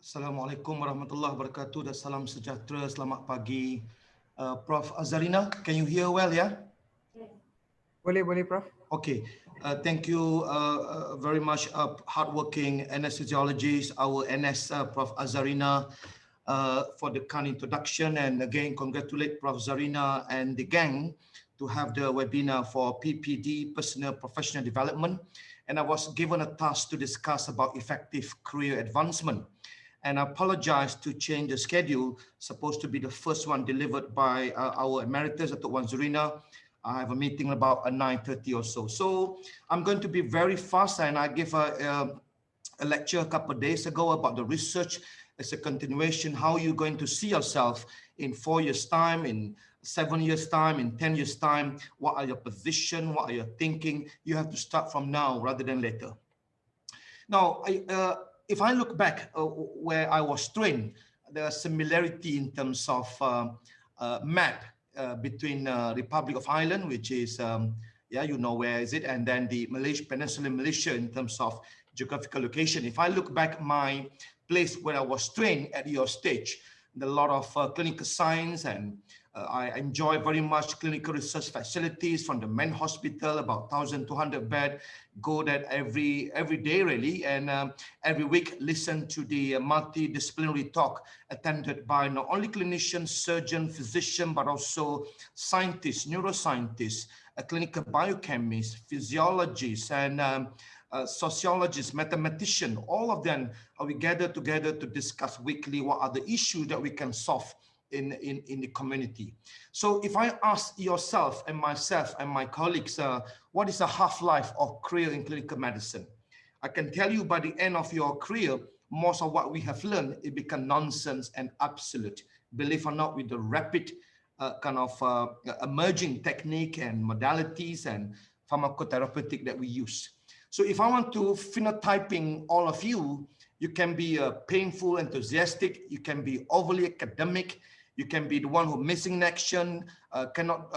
Assalamualaikum warahmatullahi wabarakatuh dan salam sejahtera. Selamat pagi, Prof. Azarina. Can you hear well? Yeah. Boleh, Prof. Okay. Thank you very much, hardworking anesthesiologist, our NS Prof. Azarina, for the kind introduction. And again, congratulate Prof. Zarina and the gang to have the webinar for PPD, Personal Professional Development. And I was given a task to discuss about effective career advancement. And I apologize to change the schedule. Supposed to be the first one delivered by our emeritus, Datuk Wan Zurina. I have a meeting about 9:30 or so. So I'm going to be very fast, and I gave a lecture a couple of days ago about the research as a continuation. How are you going to see yourself in 4 years' time, in 7 years' time, in 10 years' time? What are your position? What are your thinking? You have to start from now rather than later. Now, if I look back where I was trained, there are similarity in terms of map between Republic of Ireland, which is, you know where is it, and then the Peninsular Malaysia in terms of geographical location. If I look back my place where I was trained at your stage, a lot of clinical science, and I enjoy very much clinical research facilities from the main hospital, about 1,200 bed, go there every day really, and every week listen to the multidisciplinary talk attended by not only clinicians, surgeon, physician, but also scientists, neuroscientists, clinical biochemists, physiologists, and sociologists, mathematicians. All of them we gather together to discuss weekly what are the issues that we can solve in the community. So if I ask yourself and myself and my colleagues, what is the half-life of career in clinical medicine? I can tell you by the end of your career, most of what we have learned, it become nonsense and absolute. Believe or not, with the rapid emerging technique and modalities and pharmacotherapeutic that we use. So if I want to phenotyping all of you, you can be painful, enthusiastic, you can be overly academic, you can be the one who missing in action, cannot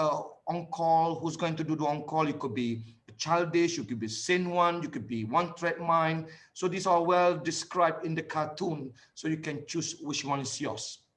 on call, who's going to do the on call. You could be childish, you could be sane one, you could be one-track mind. So these are well described in the cartoon, so you can choose which one is yours.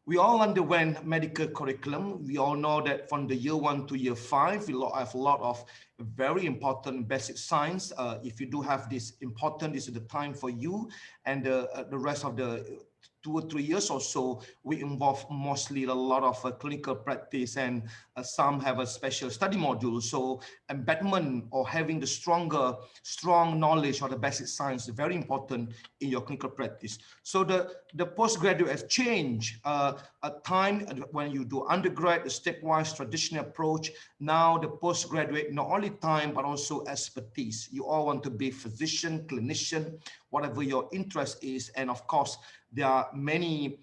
We all underwent medical curriculum. We all know that from the year 1 to year 5, we have a lot of very important basic science. If you do have this important, this is the time for you, and the rest of the 2 or 3 years or so, we involve mostly a lot of clinical practice, and some have a special study module. So embedment or having the strong knowledge of the basic science is very important in your clinical practice. So the postgraduate has changed a time when you do undergrad, the stepwise traditional approach. Now the postgraduate, not only time, but also expertise. You all want to be physician, clinician, whatever your interest is. And of course, there are many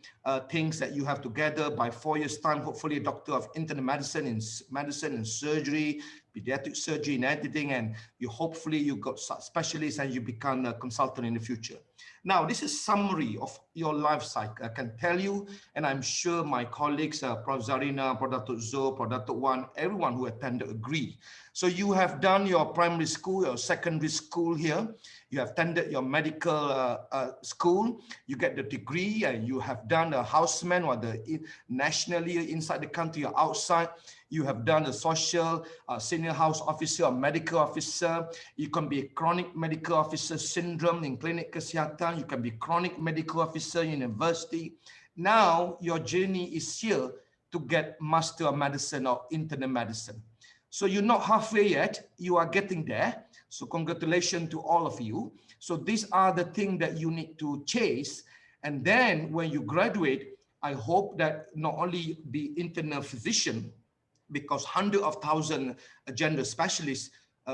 things that you have to gather by 4 years' time, hopefully a doctor of internal medicine and surgery, pediatric surgery and editing, and hopefully you got specialists and you become a consultant in the future. Now, this is summary of your life cycle. I can tell you, and I'm sure my colleagues, Prof. Zarina, Prof. Datuk Zo, Prof. Datuk Wan, everyone who attended agree. So you have done your primary school, your secondary school here. You have attended your medical school. You get the degree, and you have done a houseman or nationally inside the country or outside. You have done a social senior house officer or medical officer. You can be a chronic medical officer syndrome in clinic kesihatan. You can be chronic medical officer in university. Now your journey is here to get master of medicine or internal medicine. So you're not halfway yet, you are getting there. So congratulations to all of you. So these are the things that you need to chase. And then when you graduate, I hope that not only be internal physician, because hundreds of thousands gender specialists,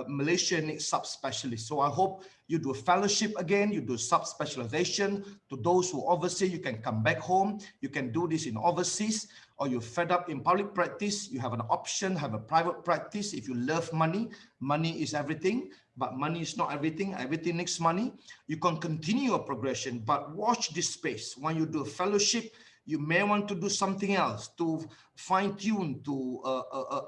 Malaysia needs subspecialists. So I hope you do a fellowship again, you do subspecialization. To those who overseas, you can come back home. You can do this in overseas, or you're fed up in public practice. You have an option, have a private practice. If you love money, money is everything, but money is not everything. Everything needs money. You can continue your progression, but watch this space. When you do a fellowship, you may want to do something else to fine tune, to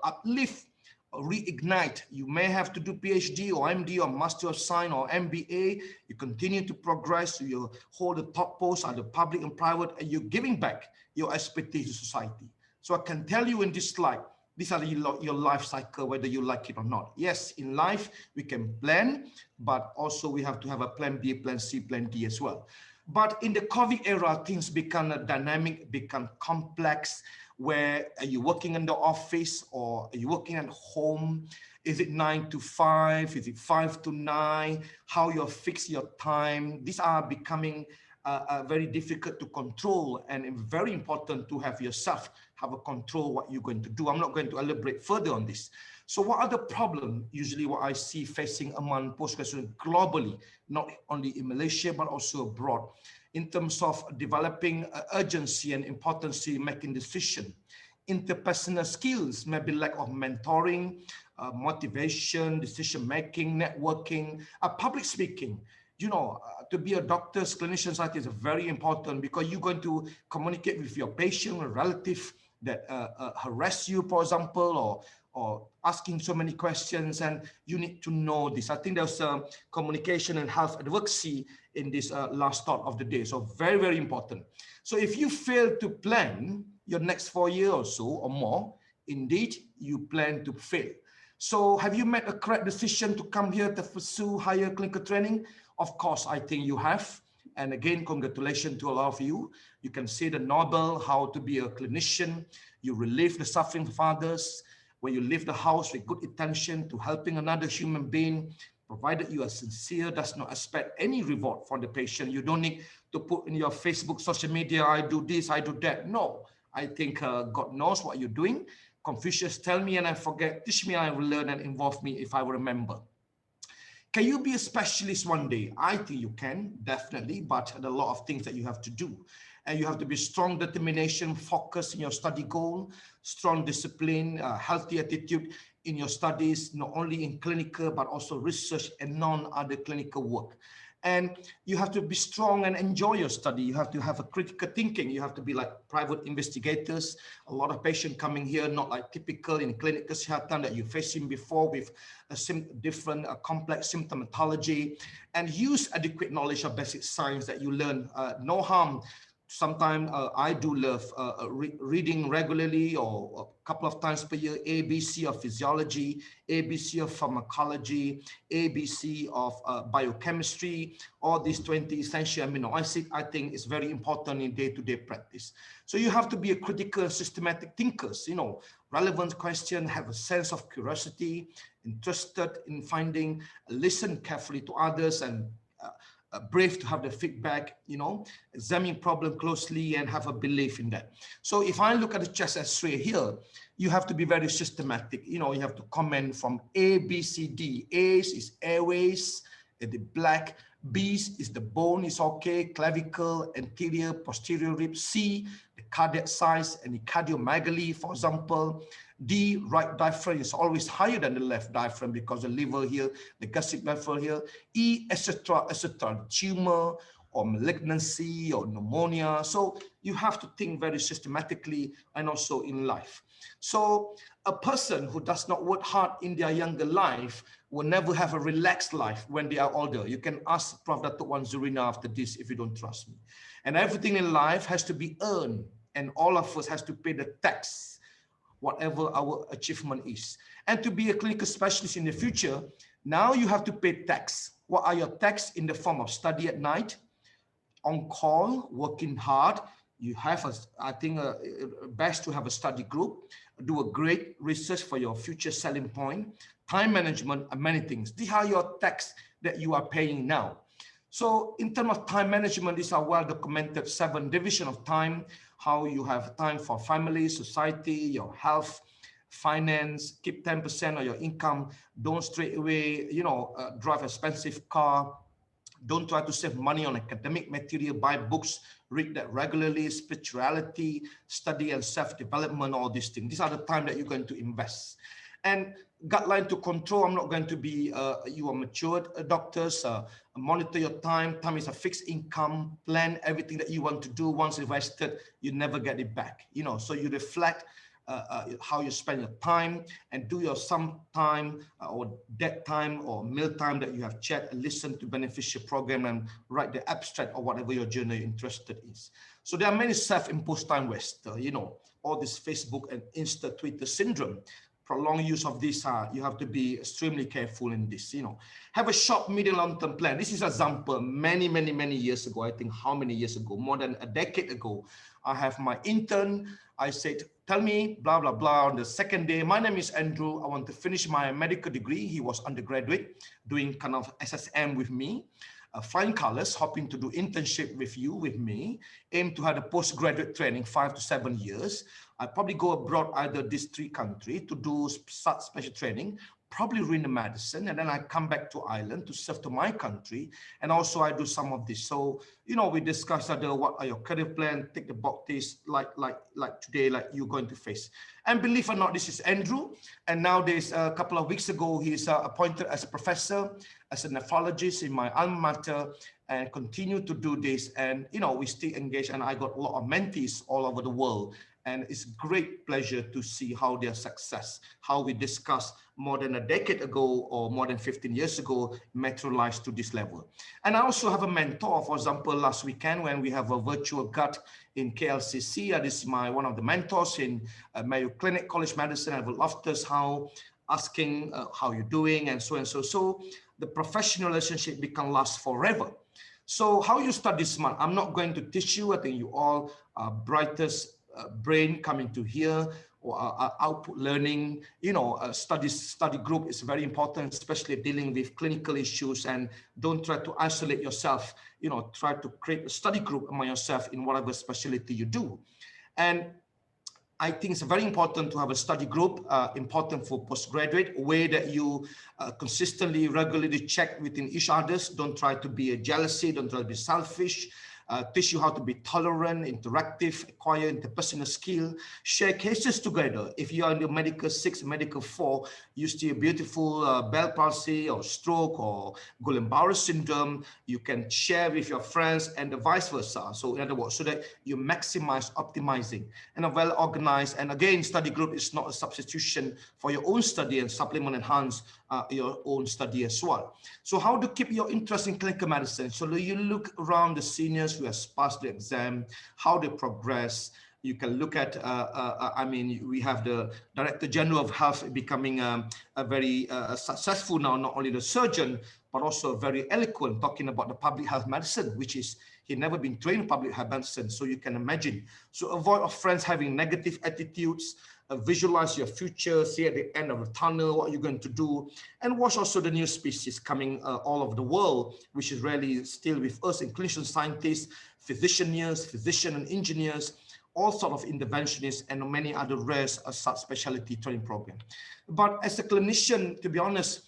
uplift reignite. You may have to do PhD or MD or Master of Science or MBA. You continue to progress. So you hold the top posts at the public and private, and you're giving back your expertise to society. So I can tell you in this slide, these are your life cycle, whether you like it or not. Yes, in life, we can plan, but also we have to have a plan B, plan C, plan D as well. But in the COVID era, things become dynamic, become complex, where are you working in the office or are you working at home? Is it 9 to 5? Is it 5 to 9? How you fix your time? These are becoming very difficult to control, and very important to have yourself have a control what you're going to do. I'm not going to elaborate further on this. So what are the problems usually what I see facing among postgraduates globally, not only in Malaysia, but also abroad, in terms of developing urgency and importance in making decision? Interpersonal skills, maybe lack of mentoring, motivation, decision-making, networking, public speaking. You know, to be a doctor's clinician scientist is very important, because you're going to communicate with your patient or relative that harass you, for example, or asking so many questions, and you need to know this. I think there's communication and health advocacy in this last thought of the day. So very, very important. So if you fail to plan your next 4 years or so or more, indeed, you plan to fail. So have you made a correct decision to come here to pursue higher clinical training? Of course, I think you have. And again, congratulations to a lot of you. You can see the novel, how to be a clinician. You relieve the suffering of others. When you leave the house with good intention to helping another human being, provided you are sincere, does not expect any reward from the patient. You don't need to put in your Facebook, social media, I do this, I do that. No, I think God knows what you're doing. Confucius, tell me and I forget, teach me, I will learn, and involve me if I will remember. Can you be a specialist one day? I think you can, definitely, but there are a lot of things that you have to do. And you have to be strong determination, focus in your study goal, strong discipline, healthy attitude in your studies, not only in clinical, but also research and non-other clinical work. And you have to be strong and enjoy your study. You have to have a critical thinking. You have to be like private investigators. A lot of patients coming here, not like typical in clinical kesihatan that you've facing before with a different complex symptomatology, and use adequate knowledge of basic science that you learn. No harm. Sometimes I do love reading regularly, or a couple of times per year, ABC of physiology, ABC of pharmacology, ABC of biochemistry, all these 20 essential amino acids. I think is very important in day-to-day practice. So you have to be a critical, systematic thinkers, you know, relevant question, have a sense of curiosity, interested in finding, listen carefully to others, and brave to have the feedback, you know, examine problem closely and have a belief in that. So if I look at the chest X-ray here, you have to be very systematic. You know, you have to comment from A, B, C, D. A is airways, the black. B is the bone is okay, clavicle, anterior, posterior rib. C, the cardiac size and the cardiomegaly, for example. D, right diaphragm is always higher than the left diaphragm because the liver here, the gastric vessel here. E, etc., etc., tumor or malignancy or pneumonia. So you have to think very systematically and also in life. So a person who does not work hard in their younger life will never have a relaxed life when they are older. You can ask Prof. Datuk Wan Zurina after this if you don't trust me. And everything in life has to be earned, and all of us has to pay the tax, whatever our achievement is. And to be a clinical specialist in the future, now you have to pay tax. What are your tax? In the form of study at night, on call, working hard. You have, I think, best to have a study group, do a great research for your future selling point, time management, and many things. These are your tax that you are paying now. So in terms of time management, these are well documented 7 divisions of time, how you have time for family, society, your health, finance, keep 10% of your income, don't straight away, you know, drive expensive car, don't try to save money on academic material, buy books, read that regularly, spirituality, study and self-development, all these things. These are the time that you're going to invest. And guideline to control, I'm not going to be, you are matured doctors, monitor your time. Time is a fixed income, plan everything that you want to do. Once invested, you never get it back. You know, so you reflect, how you spend your time, and do your some time or dead time or meal time that you have chat, listen to beneficial program and write the abstract or whatever your journal you're interested in. So there are many self-imposed time waste, all this Facebook and Insta Twitter syndrome. Prolonged use of this, you have to be extremely careful in this, Have a short, medium, long-term plan. This is an example many years ago. I think how many years ago? More than a decade ago. I have my intern. I said, tell me, blah, blah, blah. On the second day, my name is Andrew. I want to finish my medical degree. He was undergraduate, doing kind of SSM with me. Flying colors, hoping to do internship with me, aim to have a postgraduate training, 5 to 7 years. I probably go abroad, either these 3 countries to do such special training, probably read the medicine, and then I come back to Ireland to serve to my country, and also I do some of this. So, we discuss what are your career plan, take the box test like today, like you're going to face. And believe it or not, this is Andrew, and nowadays, a couple of weeks ago, he's appointed as a professor, as a nephrologist in my alma mater, and continue to do this. And, we still engage, and I got a lot of mentees all over the world. And it's great pleasure to see how their success, how we discussed more than a decade ago or more than 15 years ago, materialized to this level. And I also have a mentor, for example, last weekend when we have a virtual gut in KLCC, this is one of the mentors in Mayo Clinic College Medicine. I would love to how asking how you're doing and so and so. So the professional relationship can last forever. So how you start this month, I'm not going to teach you. I think you all are brightest brain coming to here, or output learning, study group is very important, especially dealing with clinical issues. And don't try to isolate yourself, try to create a study group among yourself in whatever specialty you do. And I think it's very important to have a study group, important for postgraduate, a way that you consistently, regularly check within each others. Don't try to be a jealousy, don't try to be selfish. Teach you how to be tolerant, interactive, acquire interpersonal skill, share cases together. If you are in the medical 6, medical 4, you see a beautiful Bell palsy or stroke or Guillain-Barré syndrome, you can share with your friends and the vice versa. So in other words, so that you maximize optimizing and a well-organized. And again, study group is not a substitution for your own study and supplement enhance your own study as well. So how to keep your interest in clinical medicine? So you look around the seniors who has passed the exam, how they progress. You can look at, we have the Director General of Health becoming a very successful now, not only the surgeon, but also very eloquent, talking about the public health medicine, which is, he never been trained in public health medicine, so you can imagine. So avoid of friends having negative attitudes, visualize your future, see at the end of the tunnel what you're going to do, and watch also the new species coming all over the world, which is really still with us in clinician scientists, physicians and engineers, all sort of interventionists, and many other rare subspecialty training program. But as a clinician, to be honest,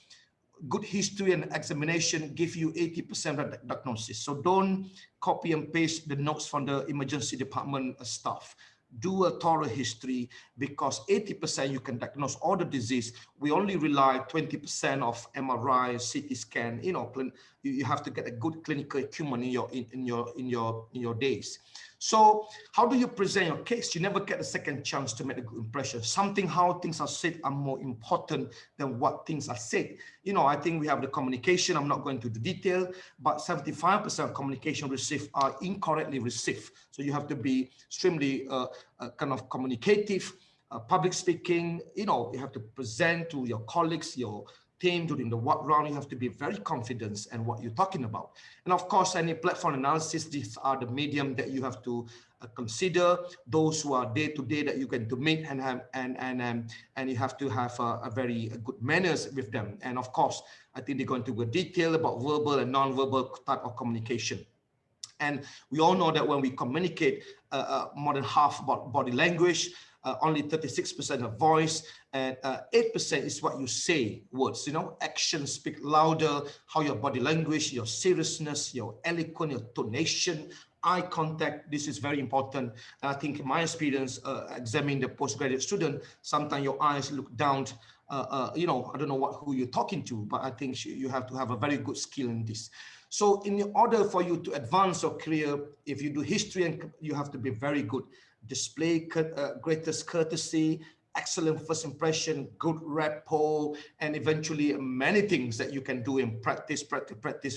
good history and examination give you 80% of diagnosis. So don't copy and paste the notes from the emergency department staff. Do a thorough history, because 80% you can diagnose all the disease. We only rely 20% of MRI, CT scan. You have to get a good clinical acumen in your days. So how do you present your case? You never get a second chance to make a good impression. How things are said are more important than what things are said. I think we have the communication. I'm not going to the detail, but 75% of communication received are incorrectly received. So you have to be extremely kind of communicative, public speaking. You have to present to your colleagues, your team during the work round. You have to be very confident in what you're talking about. And of course, any platform analysis, these are the medium that you have to consider. Those who are day to day that you're going to meet, and you have to have a very good manners with them. And of course, I think they're going to go detail about verbal and non-verbal type of communication. And we all know that when we communicate, more than half about body language, only 36% of voice, and 8% is what you say, words. Actions speak louder. How your body language, your seriousness, your eloquence, your tonation, eye contact. This is very important. And I think in my experience, examining the postgraduate student, sometimes your eyes look down. I don't know who you're talking to, but I think you have to have a very good skill in this. So in order for you to advance your career, if you do history, and you have to be very good, display greatest courtesy, excellent first impression, good rapport, and eventually many things that you can do in practice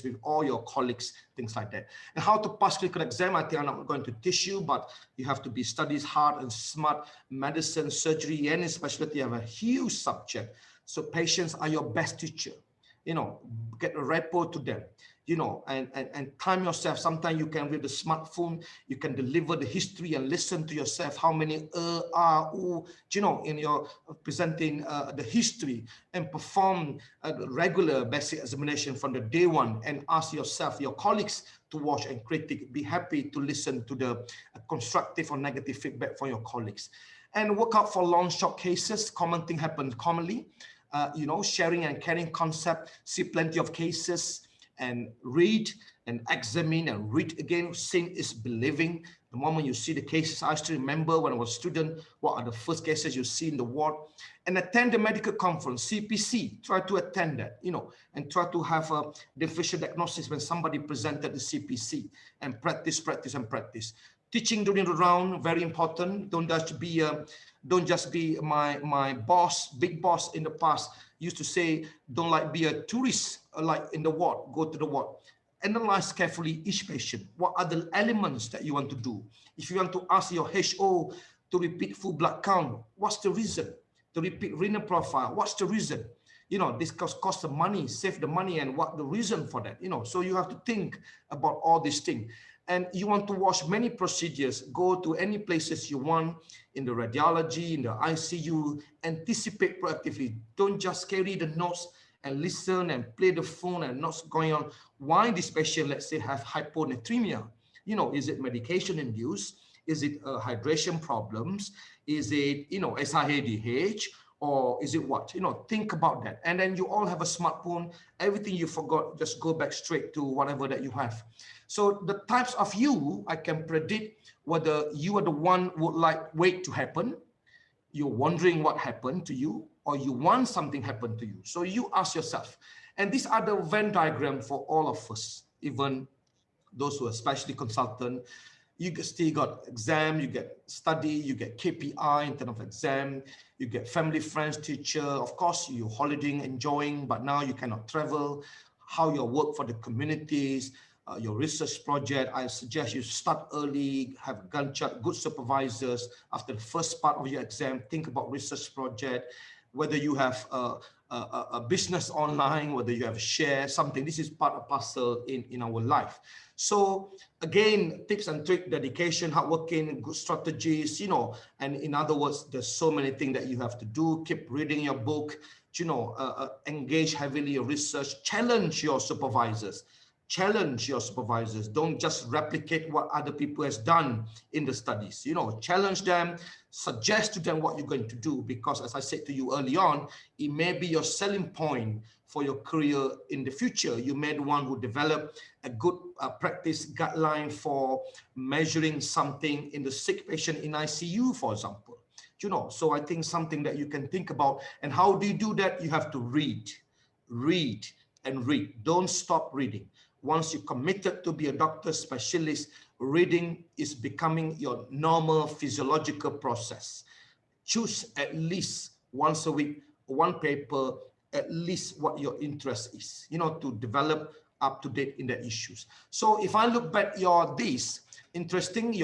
with all your colleagues, things like that. And how to pass clinical exam, I think I'm not going to teach you, but you have to be studies hard and smart. Medicine, surgery, any specialty have a huge subject. So patients are your best teacher. You know, get a rapport to them, you know, and time yourself. Sometimes you can, with the smartphone, you can deliver the history and listen to yourself how many you know, in your presenting the history, and perform a regular basic examination from the day one, and ask yourself, your colleagues to watch and critique. Be happy to listen to the constructive or negative feedback from your colleagues, and work out for long short cases. Common thing happens commonly. You know, sharing and caring concept, see plenty of cases, and read and examine and read again. Seeing is believing. The moment you see the cases, I still remember when I was a student, what are the first cases you see in the ward. And attend the medical conference, CPC, try to attend that, you know, and try to have a differential diagnosis when somebody presented the CPC, and practice. Teaching during the round, very important. Don't just be my boss, big boss in the past used to say, don't like be a tourist, like in the ward, go to the ward. Analyze carefully each patient. What are the elements that you want to do? If you want to ask your HO to repeat full blood count, what's the reason? To repeat renal profile, what's the reason? You know, this cost the money, save the money, and what the reason for that, you know. So you have to think about all these things. And you want to watch many procedures, go to any places you want, in the radiology, in the ICU, anticipate proactively. Don't just carry the notes and listen and play the phone and notes going on. Why this patient, let's say, have hyponatremia? You know, is it medication induced? Is it hydration problems? Is it, you know, SIADH? Or is it what? You know, think about that. And then you all have a smartphone. Everything you forgot, just go back straight to whatever that you have. So the types of you, I can predict whether you are the one who would like wait to happen, you're wondering what happened to you, or you want something happen to you. So you ask yourself. And these are the Venn diagram for all of us, even those who are specialty consultant. You still got exam, you get study, you get KPI in terms of exam, you get family, friends, teacher. Of course, you're holidaying, enjoying, but now you cannot travel. How your work for the communities, your research project. I suggest you start early, have a Gantt chart, good supervisors. After the first part of your exam, think about research project, whether you have a business online, whether you have a share, something. This is part and parcel in our life. So again, tips and tricks, dedication, hardworking, good strategies, you know, and in other words, there's so many things that you have to do. Keep reading your book, you know, engage heavily in research, challenge your supervisors. Challenge your supervisors. Don't just replicate what other people has done in the studies. You know, challenge them, suggest to them what you're going to do, because as I said to you early on, it may be your selling point for your career in the future. You may be the one who develop a good practice guideline for measuring something in the sick patient in ICU, for example. You know, so I think something that you can think about. And how do you do that? You have to read and read. Don't stop reading. Once you're committed to be a doctor specialist, reading is becoming your normal physiological process. Choose at least once a week, one paper, at least what your interest is, you know, to develop up to date in the issues. So if I look back this, interesting,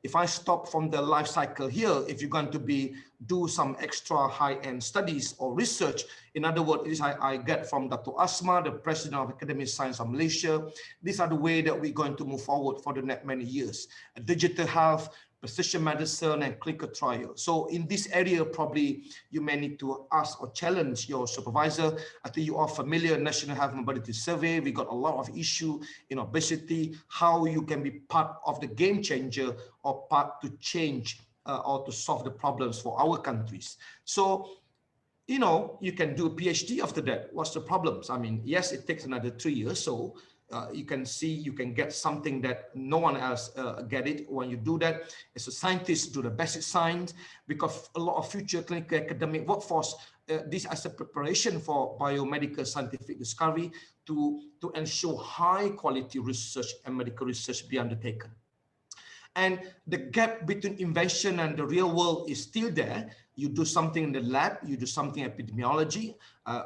if I stop from the life cycle here, if you're going to do some extra high-end studies or research, in other words, this I get from Dr. Asma, the president of Academic Science of Malaysia. These are the way that we're going to move forward for the next many years. Digital health, precision medicine, and clinical trial. So in this area, probably you may need to ask or challenge your supervisor. I think you are familiar, National Health Mobility Survey. We got a lot of issue in obesity, how you can be part of the game changer or part to change or to solve the problems for our countries. So, you know, you can do a PhD after that. What's the problems? I mean, yes, it takes another 3 years. So you can see, you can get something that no one else get it. When you do that, as a scientist, do the basic science, because a lot of future clinical academic workforce, this as a preparation for biomedical scientific discovery, to ensure high quality research and medical research be undertaken. And the gap between invention and the real world is still there. You do something in the lab, you do something epidemiology.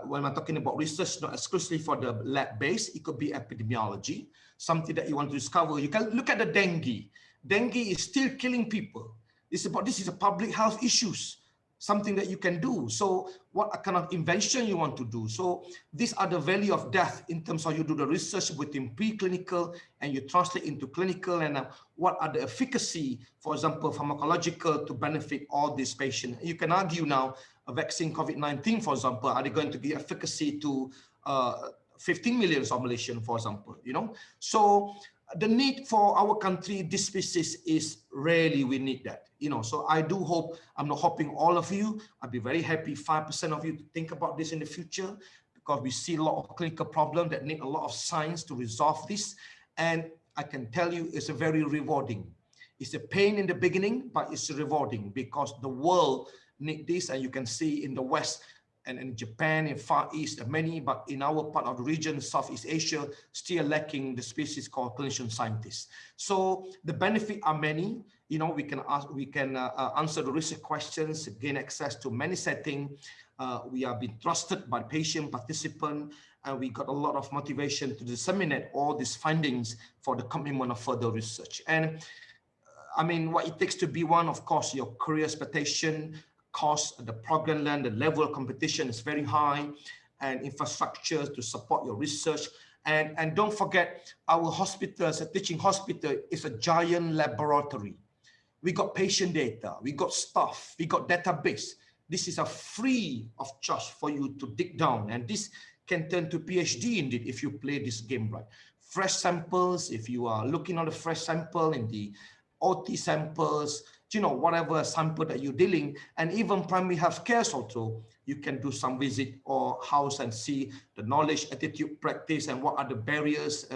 When I'm talking about research, not exclusively for the lab base, it could be epidemiology, something that you want to discover. You can look at the dengue. Dengue is still killing people. This is a public health issues, something that you can do. So what kind of invention you want to do? So these are the value of death in terms of you do the research between preclinical and you translate into clinical, and what are the efficacy, for example, pharmacological, to benefit all these patients. You can argue now a vaccine COVID-19, for example, are they going to be efficacy to 15 million of Malaysians, for example, you know? So the need for our country, this species is really, we need that, you know. So I do hope, I'm not hoping all of you, I'd be very happy 5% of you to think about this in the future, because we see a lot of clinical problems that need a lot of science to resolve this. And I can tell you it's a very rewarding. It's a pain in the beginning, but it's rewarding because the world need this. And you can see in the West, and in Japan, in Far East, many, but in our part of the region, Southeast Asia, still lacking the species called clinician scientists. So the benefits are many. You know, we can answer the research questions, gain access to many settings. We are being trusted by patient participant, and we got a lot of motivation to disseminate all these findings for the commitment of further research. And I mean, what it takes to be one, of course, your career expectation, cost, the program land, the level of competition is very high, and infrastructure to support your research. And don't forget, our hospitals, a teaching hospital is a giant laboratory. We got patient data, we got staff, we got database. This is a free of charge for you to dig down, and this can turn to PhD indeed if you play this game right. Fresh samples, if you are looking at a fresh sample in the OT samples, you know, whatever sample that you're dealing, and even primary health care also, you can do some visit or house and see the knowledge, attitude, practice, and what are the barriers,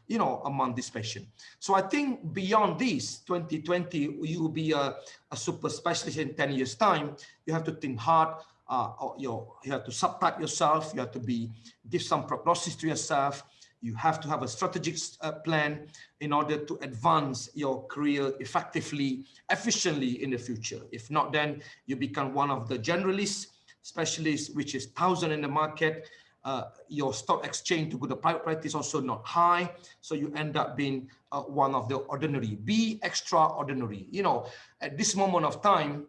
you know, among this patient. So I think beyond this, 2020, you will be a super specialist in 10 years time. You have to think hard. You have to subtype yourself. You have to give some prognosis to yourself. You have to have a strategic plan in order to advance your career effectively, efficiently in the future. If not, then you become one of the generalists, specialists, which is 1,000 in the market. Your stock exchange to go to private practice also not high. So you end up being one of the ordinary. Be extraordinary. You know, at this moment of time,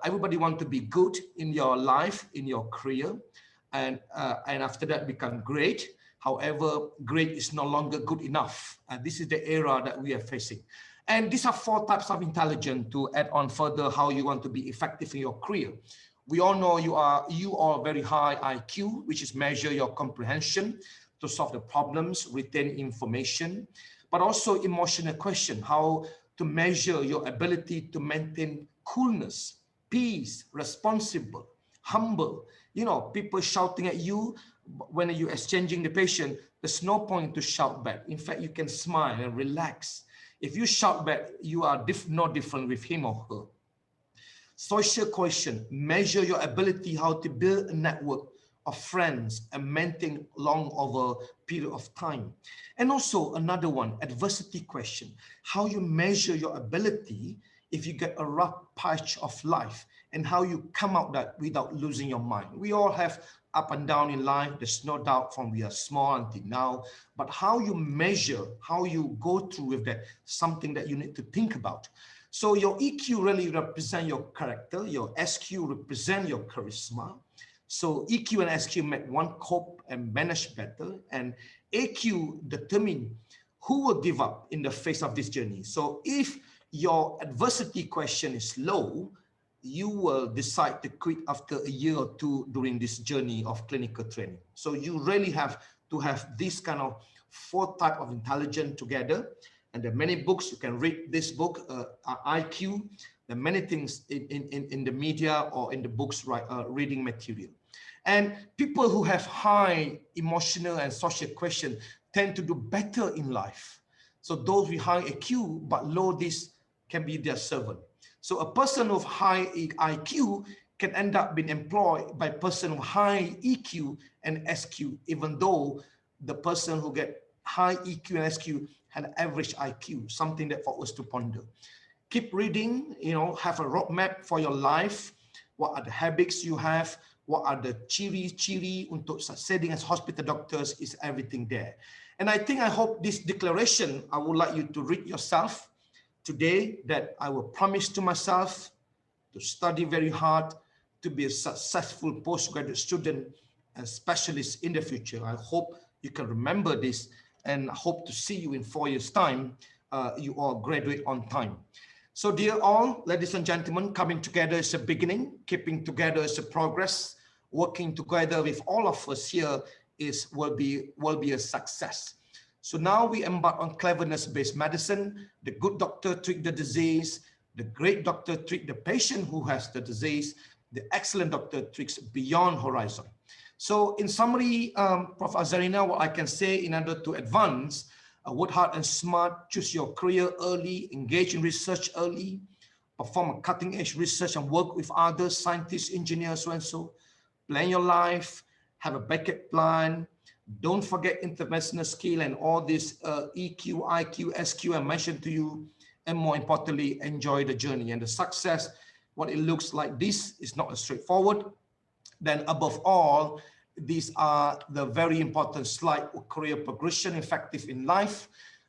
everybody wants to be good in your life, in your career. And after that become great. However, great is no longer good enough. And this is the era that we are facing. And these are 4 types of intelligence to add on further how you want to be effective in your career. We all know you are very high IQ, which is measure your comprehension to solve the problems, retain information, but also emotional question, how to measure your ability to maintain coolness, peace, responsible, humble. You know, people shouting at you, when you're exchanging the patient, there's no point to shout back. In fact, you can smile and relax. If you shout back, you are no different with him or her. Social cohesion, measure your ability how to build a network of friends and maintain long over a period of time. And also another one, adversity question, how you measure your ability if you get a rough patch of life and how you come out that without losing your mind. We all have up and down in life, there's no doubt from we are small until now, but how you measure, how you go through with that, something that you need to think about. So your EQ really represent your character, your SQ represent your charisma. So EQ and SQ make one cope and manage better, and AQ determine who will give up in the face of this journey. So if your adversity question is low, you will decide to quit after a year or 2 during this journey of clinical training. So you really have to have this kind of 4 types of intelligence together. And there are many books, you can read this book, IQ. There are many things in the media or in the books, reading material. And people who have high emotional and social question tend to do better in life. So those with high IQ but low this can be their servant. So a person of high IQ can end up being employed by a person of high EQ and SQ, even though the person who get high EQ and SQ had average IQ, something that for us to ponder. Keep reading, have a roadmap for your life. What are the habits you have? What are the ciri-ciri untuk succeeding as hospital doctors? Is everything there? And I hope this declaration, I would like you to read yourself today, that I will promise to myself to study very hard, to be a successful postgraduate student and specialist in the future. I hope you can remember this, and I hope to see you in 4 years' time. You all graduate on time. So dear all, ladies and gentlemen, coming together is a beginning, keeping together is a progress, working together with all of us here will be a success. So now we embark on cleverness-based medicine. The good doctor treat the disease, the great doctor treat the patient who has the disease, the excellent doctor treats beyond horizon. So in summary, Prof. Azarina, what I can say in order to advance, work hard and smart, choose your career early, engage in research early, perform a cutting-edge research and work with others, scientists, engineers, so and so. Plan your life, have a backup plan. Don't forget interventional skill and all this EQ, IQ, SQ I mentioned to you. And more importantly, enjoy the journey and the success. What it looks like this is not as straightforward. Then above all, these are the very important slide of career progression, effective in life.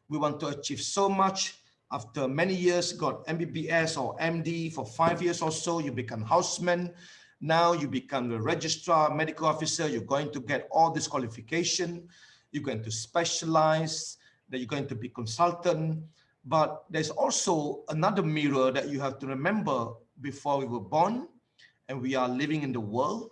We want to achieve so much. After many years, got MBBS or MD for 5 years or so, you become houseman. Now you become the registrar, medical officer. You're going to get all this qualification. You're going to specialize, that you're going to be consultant. But there's also another mirror that you have to remember before we were born, and we are living in the world.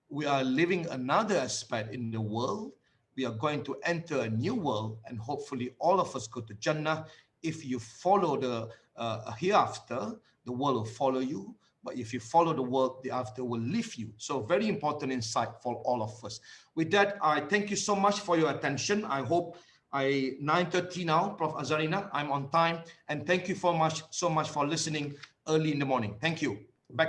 We are living another aspect in the world. We are going to enter a new world, and hopefully all of us go to Jannah. If you follow the hereafter, the world will follow you. But if you follow the world, the after will leave you. So very important insight for all of us. With that, I thank you so much for your attention. I hope 9:30 now, Prof. Azarina, I'm on time. And thank you so much for listening early in the morning. Thank you.